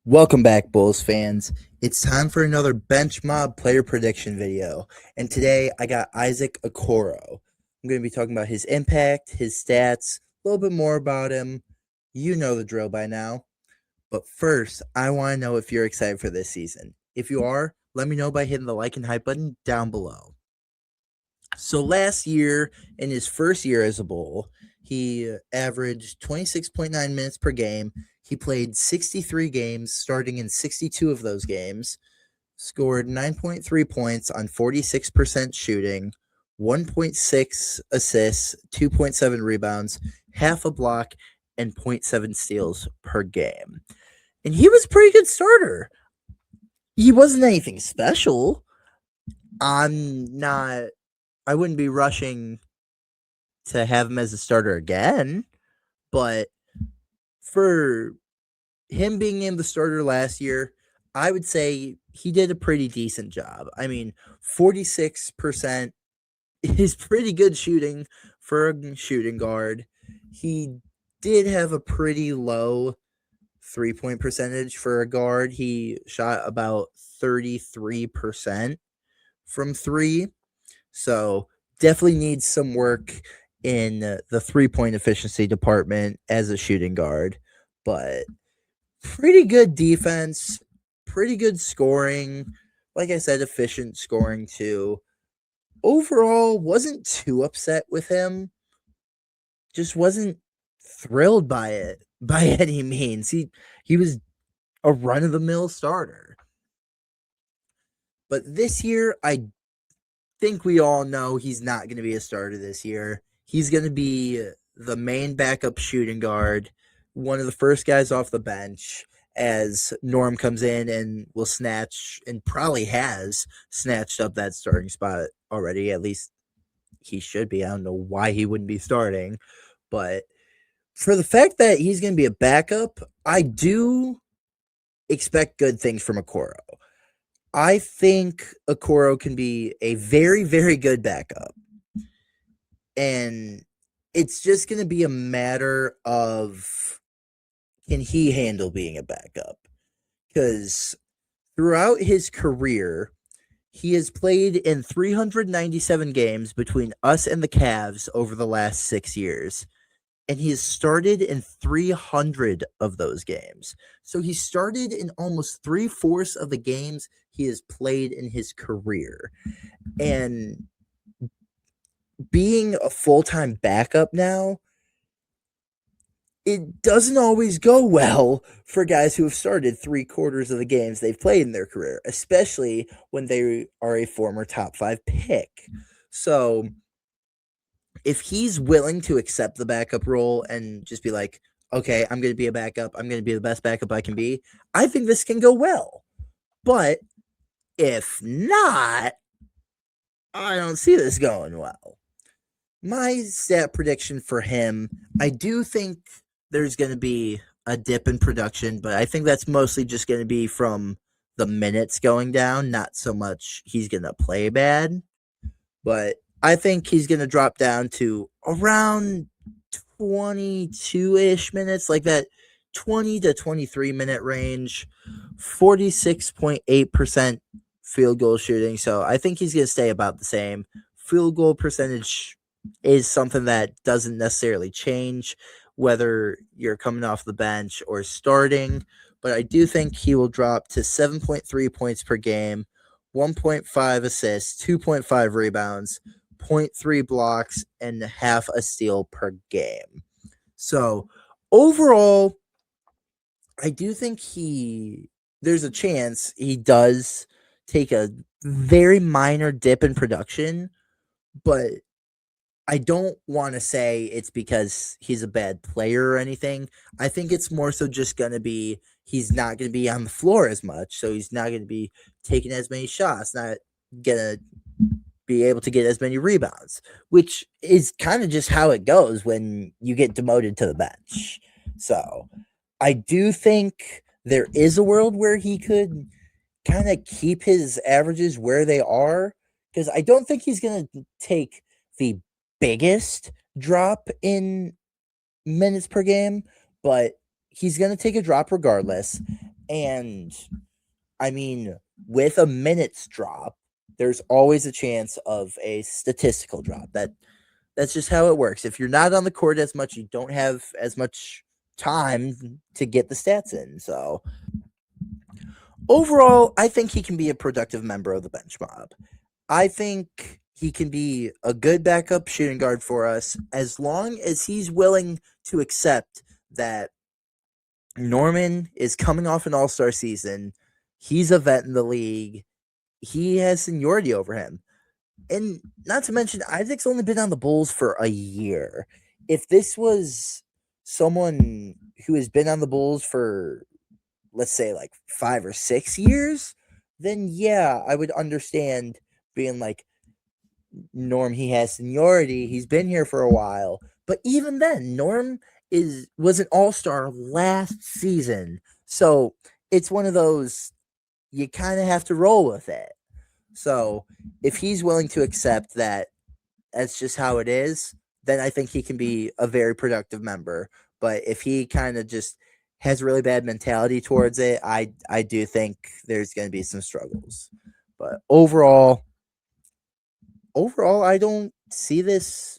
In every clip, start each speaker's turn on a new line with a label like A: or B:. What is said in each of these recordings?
A: Welcome back, Bulls fans. It's time for another bench mob player prediction video. And today I got Isaac Okoro. I'm going to be talking about his impact, his stats, a little bit more about him. You know the drill by now. But first, I want to know if you're excited for this season. If you are, let me know by hitting the like and hype button down below. So last year, in his first year as a Bull, he averaged 26.9 minutes per game. He played 63 games, starting in 62 of those games, scored 9.3 points on 46% shooting, 1.6 assists, 2.7 rebounds, half a block, and 0.7 steals per game. And he was a pretty good starter. He wasn't anything special. I wouldn't be rushing to have him as a starter again, but for him being named the starter last year, I would say he did a pretty decent job. I mean, 46% is pretty good shooting for a shooting guard. He did have a pretty low 3-point percentage for a guard. He shot about 33% from three. So definitely needs some work in the 3-point efficiency department as a shooting guard. But pretty good defense, pretty good scoring. Like I said, efficient scoring too. Overall, wasn't too upset with him. Just wasn't thrilled by it by any means. He was a run-of-the-mill starter. But this year, I think we all know he's not going to be a starter this year. He's going to be the main backup shooting guard, one of the first guys off the bench as Norm comes in and will snatch, and probably has snatched up that starting spot already. At least he should be. I don't know why he wouldn't be starting. But for the fact that he's going to be a backup, I do expect good things from Okoro. I think Okoro can be a very, very good backup. And it's just going to be a matter of, can he handle being a backup? Because throughout his career, he has played in 397 games between us and the Cavs over the last 6 years. And he has started in 300 of those games. So he started in almost 3/4 of the games he has played in his career. And being a full-time backup now, it doesn't always go well for guys who have started 3/4 of the games they've played in their career, especially when they are a former top 5 pick. So if he's willing to accept the backup role and just be like, okay, I'm going to be a backup, I'm going to be the best backup I can be, I think this can go well. But if not, I don't see this going well. My stat prediction for him, I do think there's going to be a dip in production, but I think that's mostly just going to be from the minutes going down, not so much he's going to play bad. But I think he's going to drop down to around 22-ish minutes, like that 20 to 23 minute range, 46.8% field goal shooting. So I think he's going to stay about the same. Field goal percentage is something that doesn't necessarily change whether you're coming off the bench or starting, but I do think he will drop to 7.3 points per game, 1.5 assists, 2.5 rebounds, 0.3 blocks, and half a steal per game. So overall, I do think there's a chance he does take a very minor dip in production, but I don't want to say it's because he's a bad player or anything. I think it's more so just going to be he's not going to be on the floor as much, so he's not going to be taking as many shots, not going to be able to get as many rebounds, which is kind of just how it goes when you get demoted to the bench. So I do think there is a world where he could kind of keep his averages where they are, because I don't think he's going to take the biggest drop in minutes per game, but he's going to take a drop regardless. And I mean, with a minutes drop, there's always a chance of a statistical drop. That's just how it works. If you're not on the court as much, you don't have as much time to get the stats in. So overall, I think he can be a productive member of the bench mob. I think he can be a good backup shooting guard for us as long as he's willing to accept that Norman is coming off an all-star season. He's a vet in the league. He has seniority over him. And not to mention, Isaac's only been on the Bulls for a year. If this was someone who has been on the Bulls for, let's say, like 5 or 6 years, then yeah, I would understand being like, Norm, he has seniority. He's been here for a while. But even then, Norm was an all-star last season. So it's one of those, you kind of have to roll with it. So if he's willing to accept that that's just how it is, then I think he can be a very productive member. But if he kind of just has a really bad mentality towards it, I do think there's going to be some struggles. But overall, I don't see this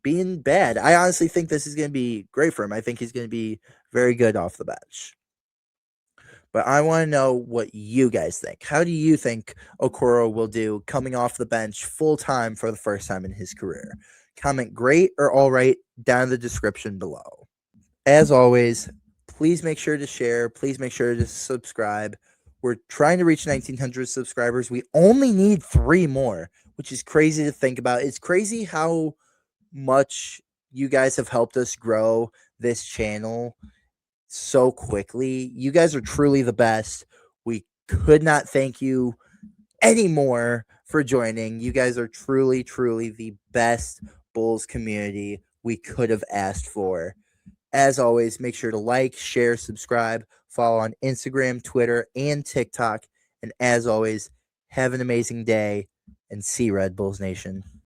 A: being bad. I honestly think this is going to be great for him. I think he's going to be very good off the bench. But I want to know what you guys think. How do you think Okoro will do coming off the bench full time for the first time in his career? Comment great or all right down in the description below. As always, please make sure to share. Please make sure to subscribe. We're trying to reach 1,900 subscribers. We only need 3 more, which is crazy to think about. It's crazy how much you guys have helped us grow this channel so quickly. You guys are truly the best. We could not thank you anymore for joining. You guys are truly, truly the best Bulls community we could have asked for. As always, make sure to like, share, subscribe, follow on Instagram, Twitter, and TikTok. And as always, have an amazing day and see Red Bulls Nation.